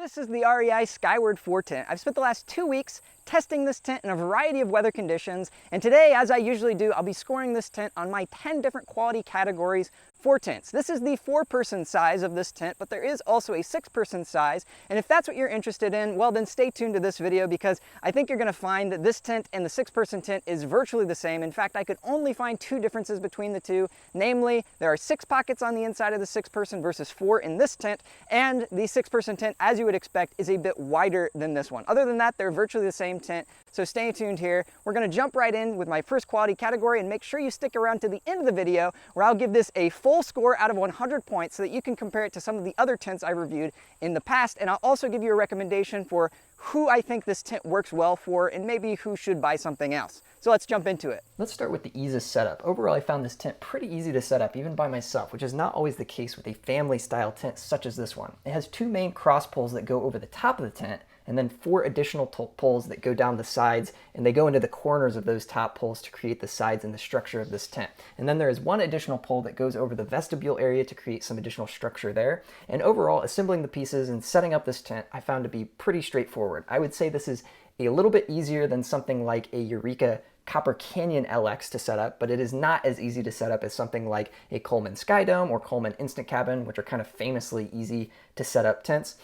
This is the REI Skyward 4 tent. I've spent the last 2 weeks testing this tent in a variety of weather conditions, and today, as I usually do, I'll be scoring this tent on my 10 different quality categories for tents. This is the 4-person size of this tent, but there is also a 6-person size, and if that's what you're interested in, well then stay tuned to this video because I think you're going to find that this tent and the 6-person tent is virtually the same. In fact, I could only find 2 differences between the two, namely there are 6 pockets on the inside of the 6-person versus 4 in this tent, and the 6-person tent, as you would expect, is a bit wider than this one. Other than that, they're virtually the same tent, so stay tuned here. We're going to jump right in with my first quality category, and make sure you stick around to the end of the video where I'll give this a full score out of 100 points so that you can compare it to some of the other tents I reviewed in the past, and I'll also give you a recommendation for who I think this tent works well for and maybe who should buy something else. So let's jump into it. Let's start with the ease of setup. Overall, I found this tent pretty easy to set up, even by myself, which is not always the case with a family-style tent such as this one. It has 2 main cross poles that go over the top of the tent, and then 4 additional poles that go down the sides, and they go into the corners of those top poles to create the sides and the structure of this tent. And then there is 1 additional pole that goes over the vestibule area to create some additional structure there. And overall, assembling the pieces and setting up this tent I found to be pretty straightforward. I would say this is a little bit easier than something like a Eureka Copper Canyon LX to set up, but it is not as easy to set up as something like a Coleman Skydome or Coleman Instant Cabin, which are kind of famously easy to set up tents.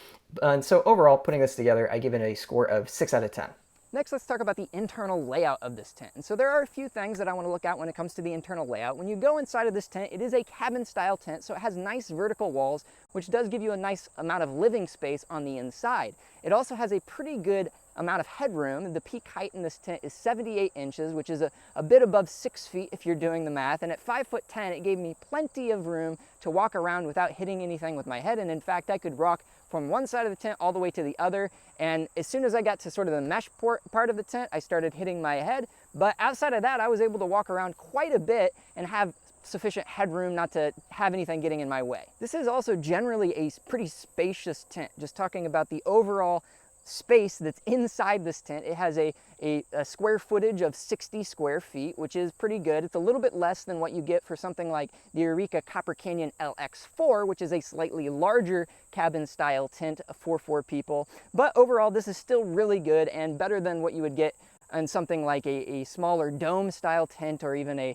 And so overall, putting this together, I give it a score of 6 out of 10. Next, let's talk about the internal layout of this tent. And so there are a few things that I want to look at when it comes to the internal layout. When you go inside of this tent, it is a cabin style tent, so it has nice vertical walls, which does give you a nice amount of living space on the inside. It also has a pretty good amount of headroom. The peak height in this tent is 78 inches, which is a bit above 6 feet if you're doing the math. And at 5'10", it gave me plenty of room to walk around without hitting anything with my head. And in fact, I could rock from one side of the tent all the way to the other. And as soon as I got to sort of the mesh part of the tent, I started hitting my head. But outside of that, I was able to walk around quite a bit and have sufficient headroom not to have anything getting in my way. This is also generally a pretty spacious tent. Just talking about the overall space that's inside this tent, it has a square footage of 60 square feet, which is pretty good. It's a little bit less than what you get for something like the Eureka Copper Canyon LX4, which is a slightly larger cabin style tent for 4 people. But overall, this is still really good and better than what you would get in something like a smaller dome style tent or even a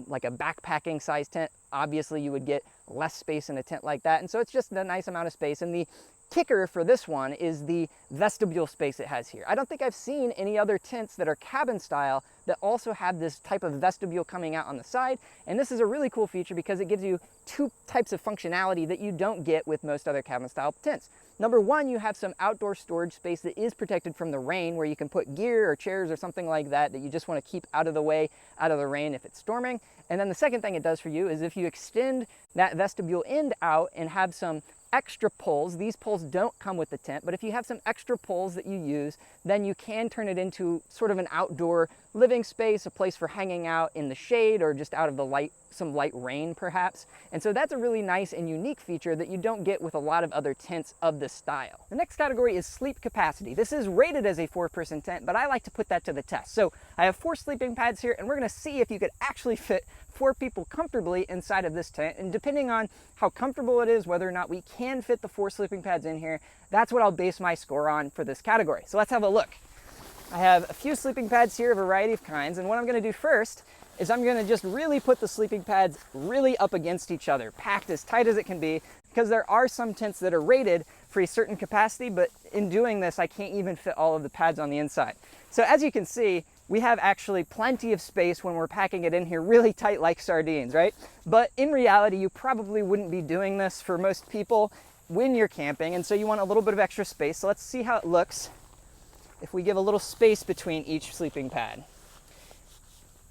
like a backpacking size tent. Obviously, you would get less space in a tent like that, and so it's just a nice amount of space. And the kicker for this one is the vestibule space it has here. I don't think I've seen any other tents that are cabin style that also have this type of vestibule coming out on the side, and this is a really cool feature because it gives you 2 types of functionality that you don't get with most other cabin style tents. Number 1, you have some outdoor storage space that is protected from the rain, where you can put gear or chairs or something like that that you just want to keep out of the way, out of the rain if it's storming. And then the second thing it does for you is if you extend that vestibule end out and have some extra poles, these poles don't come with the tent, but if you have some extra poles that you use, then you can turn it into sort of an outdoor living space, a place for hanging out in the shade or just out of the light, some light rain perhaps. And so that's a really nice and unique feature that you don't get with a lot of other tents of this style. The next category is sleep capacity. This is rated as a 4-person tent, but I like to put that to the test. So I have 4 sleeping pads here, and we're going to see if you could actually fit 4 people comfortably inside of this tent. And depending on how comfortable it is, whether or not we can fit the 4 sleeping pads in here, that's what I'll base my score on for this category. So let's have a look. I have a few sleeping pads here, a variety of kinds, and what I'm going to do first is I'm going to just really put the sleeping pads really up against each other, packed as tight as it can be, because there are some tents that are rated for a certain capacity, but in doing this, I can't even fit all of the pads on the inside. So as you can see, we have actually plenty of space when we're packing it in here really tight like sardines, right? But in reality, you probably wouldn't be doing this for most people when you're camping, and so you want a little bit of extra space. So let's see how it looks if we give a little space between each sleeping pad.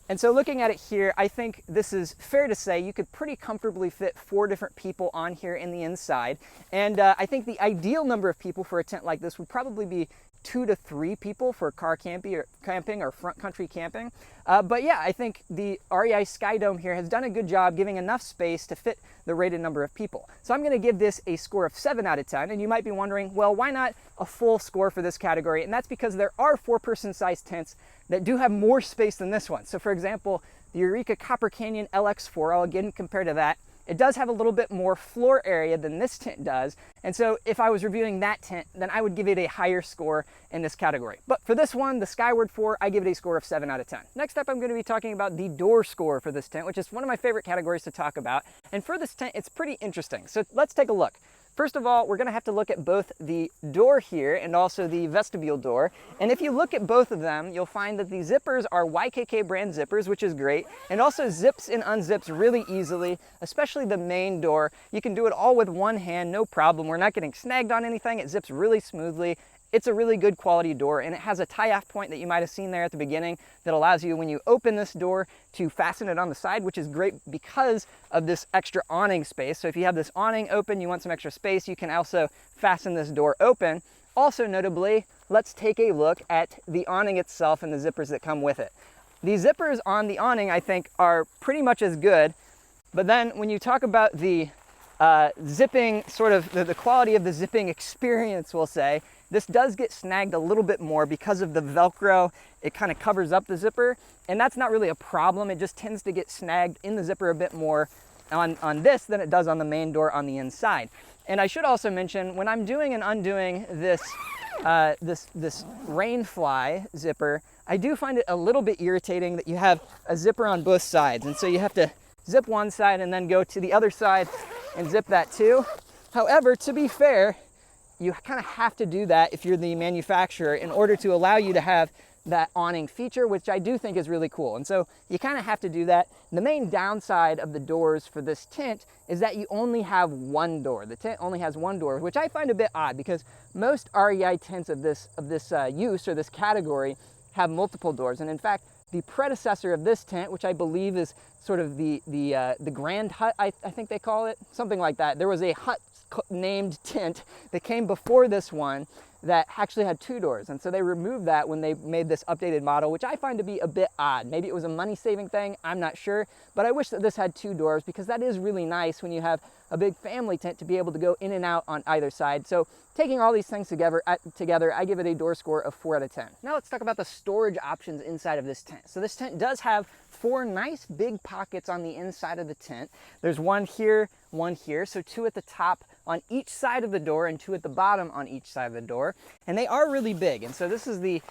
And so looking at it here, I think this is fair to say you could pretty comfortably fit 4 different people on here in the inside. And I think the ideal number of people for a tent like this would probably be 2 to 3 people for car camping or front country camping. But yeah, I think the REI Skydome here has done a good job giving enough space to fit the rated number of people. So I'm going to give this a score of 7 out of 10. And you might be wondering, well, why not a full score for this category? And that's because there are 4-person size tents that do have more space than this one. So for example, the Eureka Copper Canyon LX4, I'll again compare to that, It does have a little bit more floor area than this tent does, and so if I was reviewing that tent, then I would give it a higher score in this category. But for this one, the Skyward 4, I give it a score of 7 out of 10. Next up, I'm going to be talking about the door score for this tent, which is one of my favorite categories to talk about. And for this tent, it's pretty interesting. So let's take a look. First of all, we're going to have to look at both the door here and also the vestibule door. And if you look at both of them, you'll find that the zippers are YKK brand zippers, which is great, and also zips and unzips really easily, especially the main door. You can do it all with one hand, no problem. We're not getting snagged on anything. It zips really smoothly. It's a really good quality door, and it has a tie-off point that you might have seen there at the beginning that allows you, when you open this door, to fasten it on the side, which is great because of this extra awning space. So if you have this awning open, you want some extra space, you can also fasten this door open. Also notably, let's take a look at the awning itself and the zippers that come with it. The zippers on the awning, I think, are pretty much as good, but then when you talk about the zipping, sort of the quality of the zipping experience, we'll say, this does get snagged a little bit more because of the Velcro. It kind of covers up the zipper, and that's not really a problem. It just tends to get snagged in the zipper a bit more on this than it does on the main door on the inside. And I should also mention, when I'm doing and undoing this this rain fly zipper, I do find it a little bit irritating that you have a zipper on both sides, and so you have to zip one side and then go to the other side and zip that too. However, to be fair, you kind of have to do that if you're the manufacturer in order to allow you to have that awning feature, which I do think is really cool. And so you kind of have to do that. The main downside of the doors for this tent is that you only have one door. The tent only has one door, which I find a bit odd because most REI tents of this use or this category have multiple doors. And in fact, the predecessor of this tent, which I believe is sort of the Grand Hut, I think they call it, something like that. There was a hut named tent that came before this one that actually had two doors, and so they removed that when they made this updated model, which I find to be a bit odd. Maybe it was a money-saving thing, I'm not sure, but I wish that this had two doors because that is really nice when you have a big family tent to be able to go in and out on either side. So taking all these things together, I give it a door score of 4 out of 10. Now let's talk about the storage options inside of this tent. So this tent does have 4 nice big pockets on the inside of the tent. There's one here, so 2 at the top on each side of the door and 2 at the bottom on each side of the door. And they are really big. And so this is the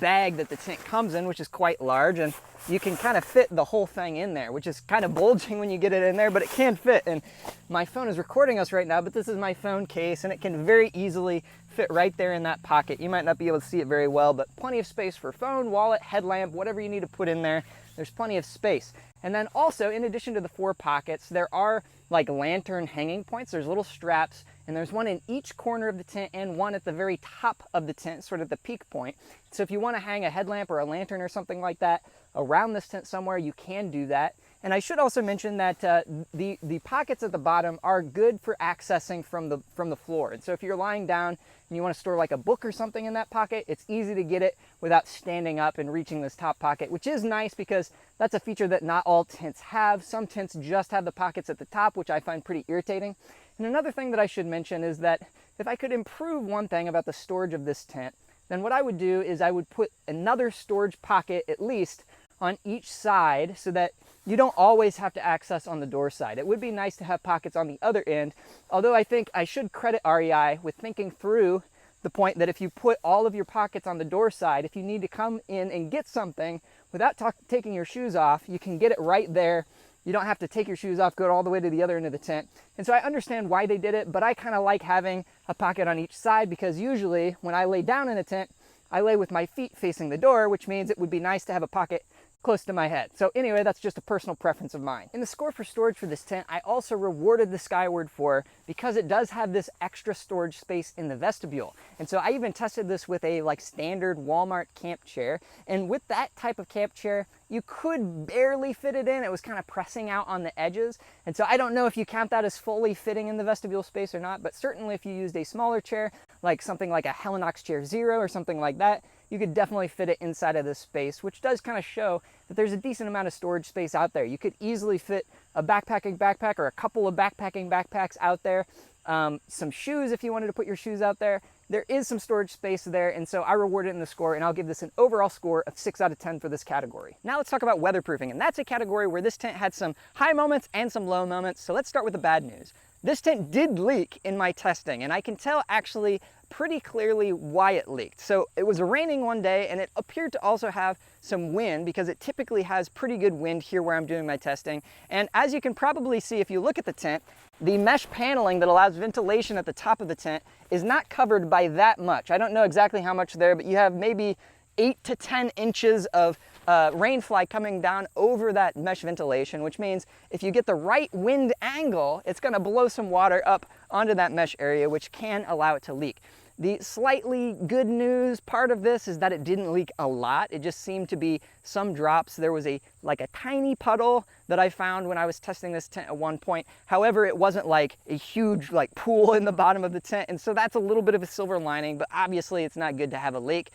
bag that the tent comes in, which is quite large, and you can kind of fit the whole thing in there, which is kind of bulging when you get it in there, but it can fit. And my phone is recording us right now, but this is my phone case, and it can very easily fit right there in that pocket. You might not be able to see it very well, but plenty of space for phone, wallet, headlamp, whatever you need to put in there. There's plenty of space. And then also, in addition to the 4 pockets, there are like lantern hanging points. There's little straps, and there's one in each corner of the tent and one at the very top of the tent, sort of the peak point. So if you want to hang a headlamp or a lantern or something like that around this tent somewhere, you can do that. And I should also mention that the pockets at the bottom are good for accessing from the floor. And so if you're lying down and you want to store like a book or something in that pocket, it's easy to get it without standing up and reaching this top pocket, which is nice because that's a feature that not all tents have. Some tents just have the pockets at the top, which I find pretty irritating. And another thing that I should mention is that if I could improve one thing about the storage of this tent, then what I would do is I would put another storage pocket at least on each side so that you don't always have to access on the door side. It would be nice to have pockets on the other end, although I think I should credit REI with thinking through the point that if you put all of your pockets on the door side, if you need to come in and get something without taking your shoes off, you can get it right there. You don't have to take your shoes off, go all the way to the other end of the tent. And so I understand why they did it, but I kind of like having a pocket on each side because usually when I lay down in a tent, I lay with my feet facing the door, which means it would be nice to have a pocket close to my head. So anyway, that's just a personal preference of mine. In the score for storage for this tent, I also rewarded the Skyward 4 because it does have this extra storage space in the vestibule. And so I even tested this with a standard Walmart camp chair. And with that type of camp chair, you could barely fit it in. It was kind of pressing out on the edges. And so I don't know if you count that as fully fitting in the vestibule space or not, but certainly if you used a smaller chair, like something like a Helinox Chair Zero or something like that, you could definitely fit it inside of this space, which does kind of show that there's a decent amount of storage space out there. You could easily fit a backpacking backpack or a couple of backpacking backpacks out there, some shoes if you wanted to put your shoes out there, there is some storage space there, and so I reward it in the score, and I'll give this an overall score of 6 out of 10 for this category. Now let's talk about weatherproofing, and that's a category where this tent had some high moments and some low moments, so let's start with the bad news. This tent did leak in my testing, and I can tell actually pretty clearly why it leaked. So it was raining one day, and it appeared to also have some wind, because it typically has pretty good wind here where I'm doing my testing. And as you can probably see if you look at the tent, the mesh paneling that allows ventilation at the top of the tent is not covered by that much. I don't know exactly how much there, but you have maybe 8 to 10 inches of rainfly coming down over that mesh ventilation, which means if you get the right wind angle, it's going to blow some water up onto that mesh area, which can allow it to leak. The slightly good news part of this is that it didn't leak a lot. It just seemed to be some drops. There was like a tiny puddle that I found when I was testing this tent at one point. However, it wasn't like a huge pool in the bottom of the tent, and so that's a little bit of a silver lining, but obviously it's not good to have a leak.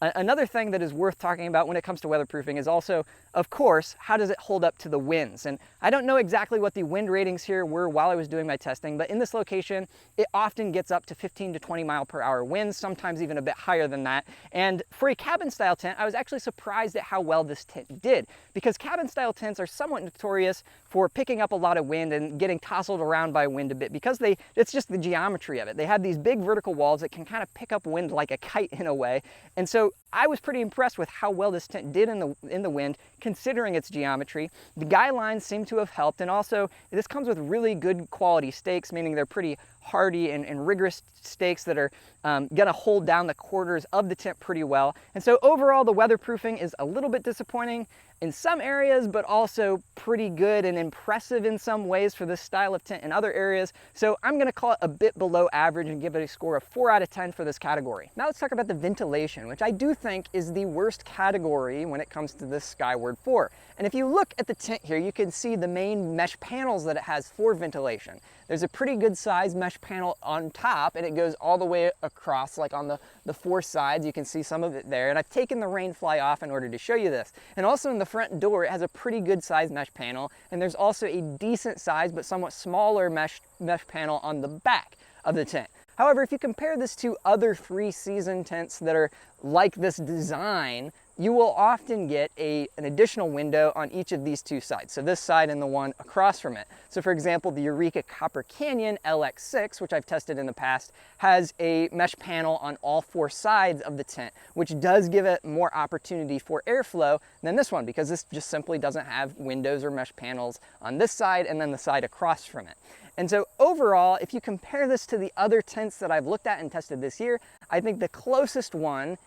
Another thing that is worth talking about when it comes to weatherproofing is also, of course, how does it hold up to the winds? And I don't know exactly what the wind ratings here were while I was doing my testing, but in this location, it often gets up to 15 to 20 mile per hour winds, sometimes even a bit higher than that. And for a cabin style tent, I was actually surprised at how well this tent did, because cabin style tents are somewhat notorious for picking up a lot of wind and getting tousled around by wind a bit, because it's just the geometry of it. They have these big vertical walls that can kind of pick up wind like a kite in a way. And so I was pretty impressed with how well this tent did in the wind, considering its geometry. The guy lines seem to have helped, and also this comes with really good quality stakes, meaning they're pretty hardy and rigorous stakes that are gonna hold down the quarters of the tent pretty well. And so overall, the weatherproofing is a little bit disappointing in some areas, but also pretty good and impressive in some ways for this style of tent in other areas. So I'm gonna call it a bit below average and give it a score of 4 out of 10 for this category. Now let's talk about the ventilation, which I do think is the worst category when it comes to this Skyward 4. And if you look at the tent here, you can see the main mesh panels that it has for ventilation. There's a pretty good size mesh panel on top, and it goes all the way across, like on the 4 sides. You can see some of it there, and I've taken the rain fly off in order to show you this. And also in the front door, it has a pretty good size mesh panel, and there's also a decent size but somewhat smaller mesh panel on the back of the tent. However, if you compare this to other 3-season tents that are like this design, you will often get an additional window on each of these 2 sides. So this side and the one across from it. So for example, the Eureka Copper Canyon LX6, which I've tested in the past, has a mesh panel on all 4 sides of the tent, which does give it more opportunity for airflow than this one, because this just simply doesn't have windows or mesh panels on this side and then the side across from it. And so overall, if you compare this to the other tents that I've looked at and tested this year, I think the closest one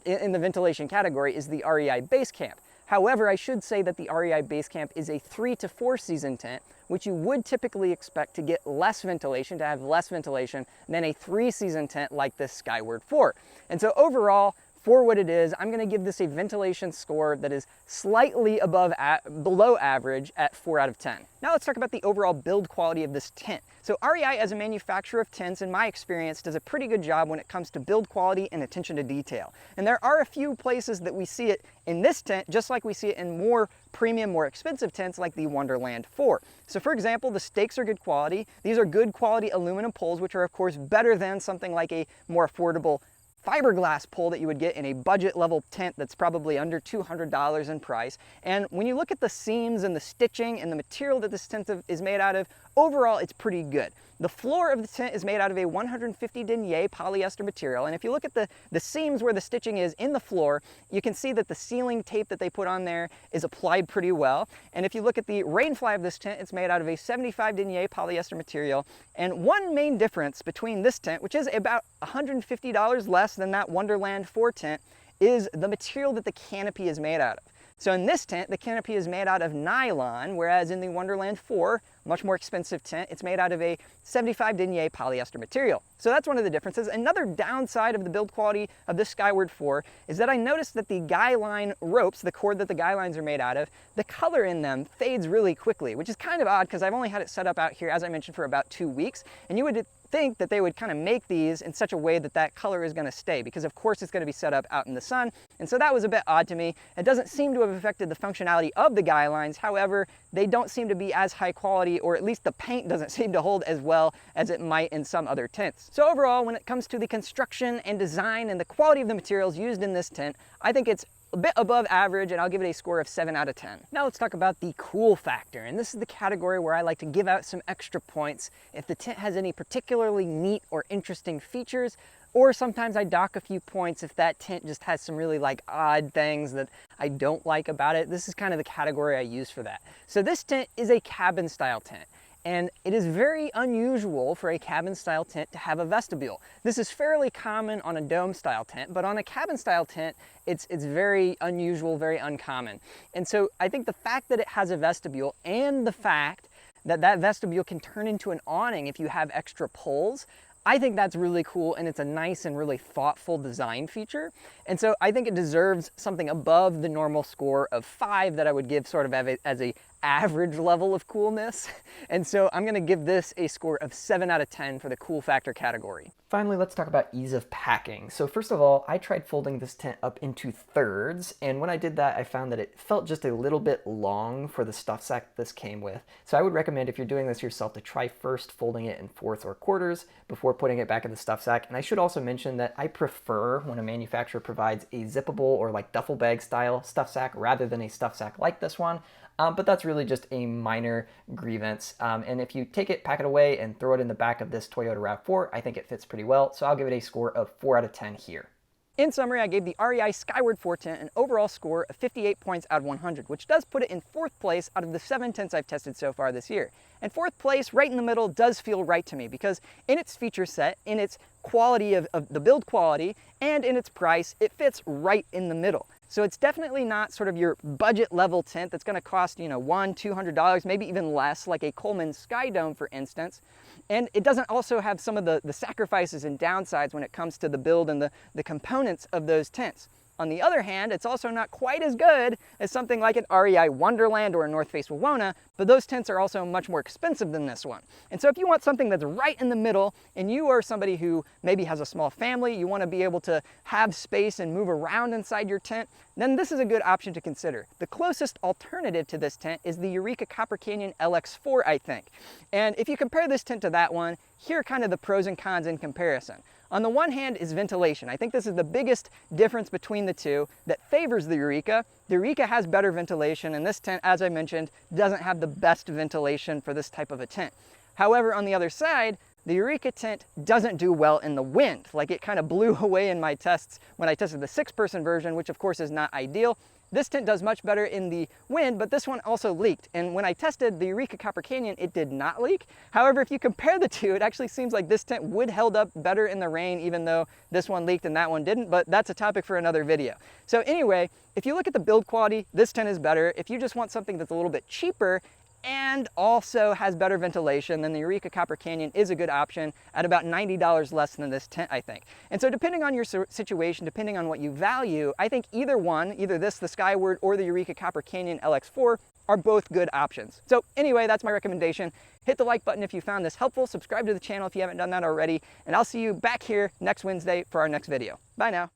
in the ventilation category is the REI Base Camp. However, I should say that the REI Base Camp is a 3 to 4 season tent, which you would typically expect to get less ventilation, to have less ventilation than a 3-season tent like this Skyward 4. And so overall, for what it is, I'm going to give this a ventilation score that is slightly below average at 4 out of 10. Now let's talk about the overall build quality of this tent. So REI, as a manufacturer of tents, in my experience, does a pretty good job when it comes to build quality and attention to detail. And there are a few places that we see it in this tent, just like we see it in more premium, more expensive tents like the Wonderland 4. So for example, the stakes are good quality. These are good quality aluminum poles, which are of course better than something like a more affordable fiberglass pole that you would get in a budget level tent that's probably under $200 in price. And when you look at the seams and the stitching and the material that this tent is made out of, overall it's pretty good. The floor of the tent is made out of a 150 denier polyester material, and if you look at the seams where the stitching is in the floor, you can see that the sealing tape that they put on there is applied pretty well. And if you look at the rainfly of this tent, it's made out of a 75 denier polyester material. And one main difference between this tent, which is about $150 less than that Wonderland 4 tent, is the material that the canopy is made out of. So in this tent, the canopy is made out of nylon, whereas in the Wonderland 4, much more expensive tent, it's made out of a 75 denier polyester material. So that's one of the differences. Another downside of the build quality of this Skyward 4 is that I noticed that the guy line ropes, the cord that the guy lines are made out of, the color in them fades really quickly, which is kind of odd because I've only had it set up out here, as I mentioned, for about 2 weeks. And you would think that they would kind of make these in such a way that that color is going to stay, because of course it's going to be set up out in the sun. And so that was a bit odd to me. It doesn't seem to have affected the functionality of the guy lines. However, they don't seem to be as high quality quality, or at least the paint doesn't seem to hold as well as it might in some other tints. So overall, when it comes to the construction and design and the quality of the materials used in this tint, I think it's a bit above average, and I'll give it a score of 7 out of 10. Now let's talk about the cool factor, and this is the category where I like to give out some extra points if the tint has any particularly neat or interesting features, or sometimes I dock a few points if that tint just has some really like odd things that I don't like about it. This is kind of the category I use for that. So this tint is a cabin style tint. And it is very unusual for a cabin style tint to have a vestibule. This is fairly common on a dome style tint, but on a cabin style tint, it's very unusual, very uncommon. And so I think the fact that it has a vestibule and the fact that that vestibule can turn into an awning if you have extra pulls, I think that's really cool, and it's a nice and really thoughtful design feature. And so I think it deserves something above the normal score of 5 that I would give sort of as a average level of coolness. And so I'm gonna give this a score of 7 out of 10 for the cool factor category. Finally, let's talk about ease of packing. So first of all, I tried folding this tent up into thirds, and when I did that, I found that it felt just a little bit long for the stuff sack this came with. So I would recommend, if you're doing this yourself, to try first folding it in fourths or quarters before putting it back in the stuff sack. And I should also mention that I prefer when a manufacturer provides a zippable or like duffel bag style stuff sack rather than a stuff sack like this one. But that's really just a minor grievance. And if you take it, pack it away, and throw it in the back of this Toyota RAV4, I think it fits pretty well. So I'll give it a score of 4 out of 10 here. In summary, I gave the REI Skyward 4 tint an overall score of 58 points out of 100, which does put it in 4th place out of the 7 tints I've tested so far this year. And 4th place, right in the middle, does feel right to me, because in its feature set, in its quality of the build quality, and in its price, it fits right in the middle. So it's definitely not sort of your budget level tint that's gonna cost, you know, $100, $200, maybe even less, like a Coleman Sky Dome, for instance. And it doesn't also have some of the sacrifices and downsides when it comes to the build and the components of those tints. On the other hand, it's also not quite as good as something like an REI Wonderland or a North Face Wawona, but those tints are also much more expensive than this one. And so if you want something that's right in the middle, and you are somebody who maybe has a small family, you want to be able to have space and move around inside your tent, then this is a good option to consider. The closest alternative to this tent is the Eureka Copper Canyon LX4, I think. And if you compare this tent to that one, here are kind of the pros and cons in comparison. On the one hand is ventilation. I think this is the biggest difference between the two that favors the Eureka. The Eureka has better ventilation, and this tent, as I mentioned, doesn't have the best ventilation for this type of a tent. However, on the other side, the Eureka tent doesn't do well in the wind. Like, it kind of blew away in my tests when I tested the 6-person version, which of course is not ideal. This tent does much better in the wind, but this one also leaked. And when I tested the Eureka Copper Canyon, it did not leak. However, if you compare the two, it actually seems like this tent would held up better in the rain, even though this one leaked and that one didn't, but that's a topic for another video. So anyway, if you look at the build quality, this tent is better. If you just want something that's a little bit cheaper and also has better ventilation, then the Eureka Copper Canyon is a good option at about $90 less than this tent, I think. And so depending on your situation, depending on what you value, I think either one, either this, the Skyward, or the Eureka Copper Canyon LX4, are both good options. So anyway, that's my recommendation. Hit the like button if you found this helpful, subscribe to the channel if you haven't done that already, and I'll see you back here next Wednesday for our next video. Bye now.